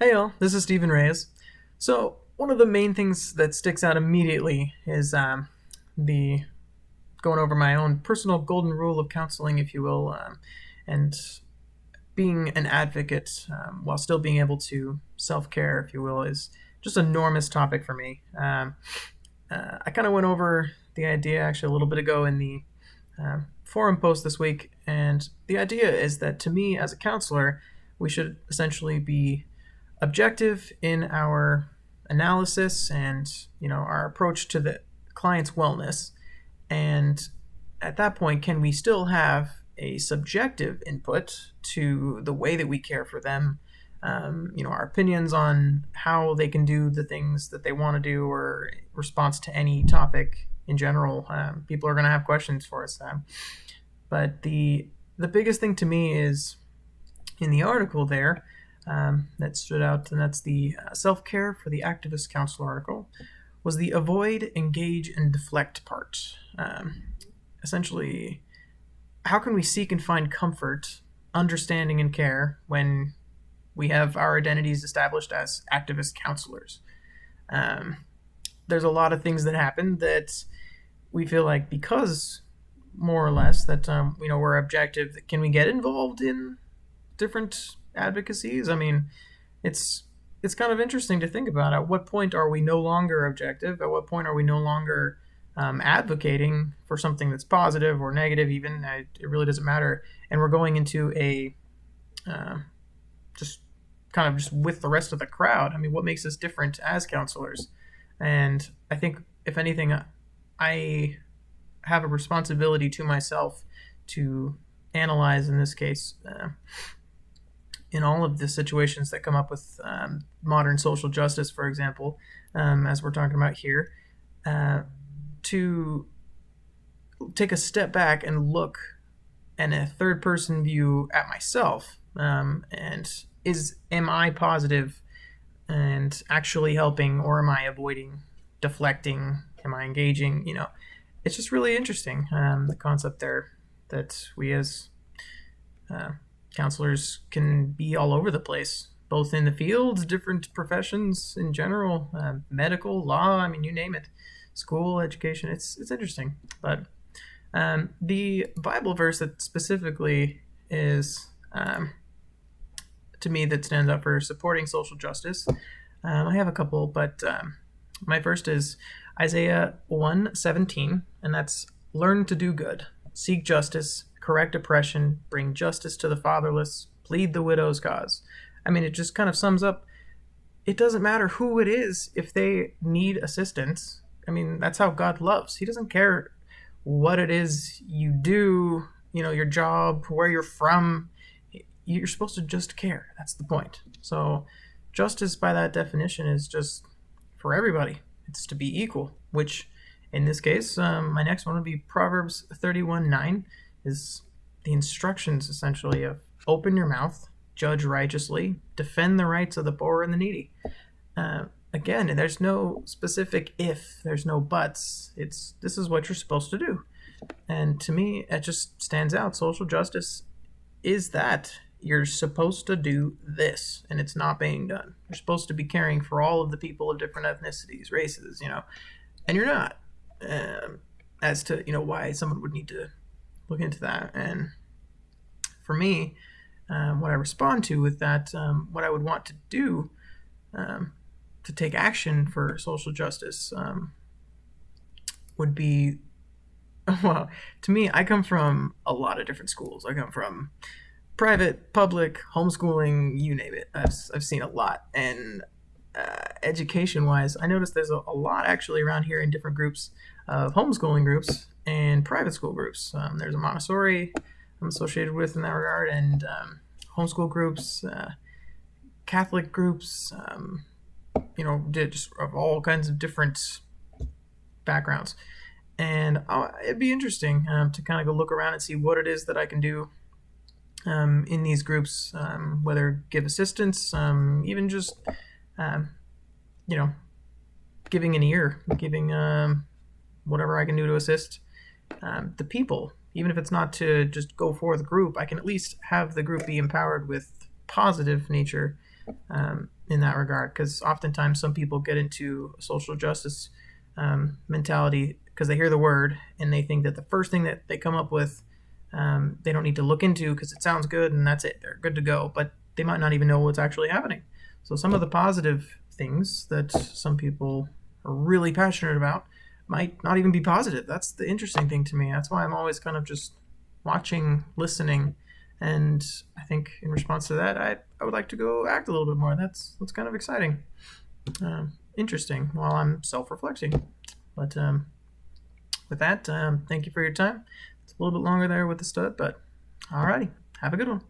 Hey y'all, this is StevenReyes. So, one of the main things that sticks out immediately is the going over my own personal golden rule of counseling, if you will, and being an advocate while still being able to self care, if you will, is just an enormous topic for me. I kind of went over the idea actually a little bit ago in the forum post this week, and the idea is that to me, as a counselor, we should essentially be objective in our analysis and our approach to the client's wellness. And at that point, can we still have a subjective input to the way that we care for them, our opinions on how they can do the things that they want to do, or response to any topic in general. People are going to have questions for us. But the biggest thing to me is in the article there that stood out, and that's the self-care for the activist counselor article, was the avoid, engage, and deflect part. Essentially, how can we seek and find comfort, understanding, and care when we have our identities established as activist counselors? Um, there's a lot of things that happen that we feel like, because more or less that we're objective, can we get involved in different advocacies? I mean, it's it's kind of interesting to think about. At what point are we no longer objective? At what point are we no longer advocating for something that's positive or negative? Even it really doesn't matter, and we're going into a uh, just kind of just with the rest of the crowd. I mean, what makes us different as counselors? And I think, if anything, I have a responsibility to myself to analyze, in this case, in all of the situations that come up with modern social justice, for example, as we're talking about here, uh, to take a step back and look in a third person view at myself, and am I positive and actually helping, or am I avoiding, deflecting? Am I engaging? It's just really interesting, the concept there, that we as uh, counselors can be all over the place, both in the fields, different professions in general, medical, law. I mean, you name it, school, education. It's interesting. But the Bible verse that specifically is, to me, that stands out for supporting social justice. I have a couple, but my first is Isaiah 1:17, and that's, learn to do good, seek justice, correct oppression, bring justice to the fatherless, plead the widow's cause. I mean, it just kind of sums up, it doesn't matter who it is if they need assistance. I mean, that's how God loves. He doesn't care what it is you do, your job, where you're from. You're supposed to just care. That's the point. So, justice, by that definition, is just for everybody. It's to be equal, which in this case, my next one would be Proverbs 31:9, is the instructions essentially of open your mouth, judge righteously, defend the rights of the poor and the needy. Again, there's no specific if, there's no buts. This is what you're supposed to do. And to me, it just stands out. Social justice is that. You're supposed to do this, and it's not being done. You're supposed to be caring for all of the people of different ethnicities, races, and you're not. As to why someone would need to look into that. And for me, what I respond to with that, what I would want to do, to take action for social justice, would be, well, to me, I come from a lot of different schools. I come from private, public, homeschooling, you name it. I've seen a lot. And education wise, I noticed there's a lot actually around here in different groups of homeschooling groups and private school groups. There's a Montessori I'm associated with in that regard, and homeschool groups, Catholic groups, just of all kinds of different backgrounds. And it'd be interesting to kind of go look around and see what it is that I can do in these groups, whether give assistance, even just, um, you know, giving an ear, giving whatever I can do to assist the people. Even if it's not to just go for the group, I can at least have the group be empowered with positive nature, in that regard, because oftentimes some people get into social justice mentality because they hear the word and they think that the first thing that they come up with, they don't need to look into because it sounds good and that's it. They're good to go, but they might not even know what's actually happening. So some of the positive things that some people are really passionate about might not even be positive. That's the interesting thing to me. That's why I'm always kind of just watching, listening, and I think in response to that, I would like to go act a little bit more. That's kind of exciting, interesting while I'm self-reflecting. But with that, thank you for your time. It's a little bit longer there with the stud, but alrighty, have a good one.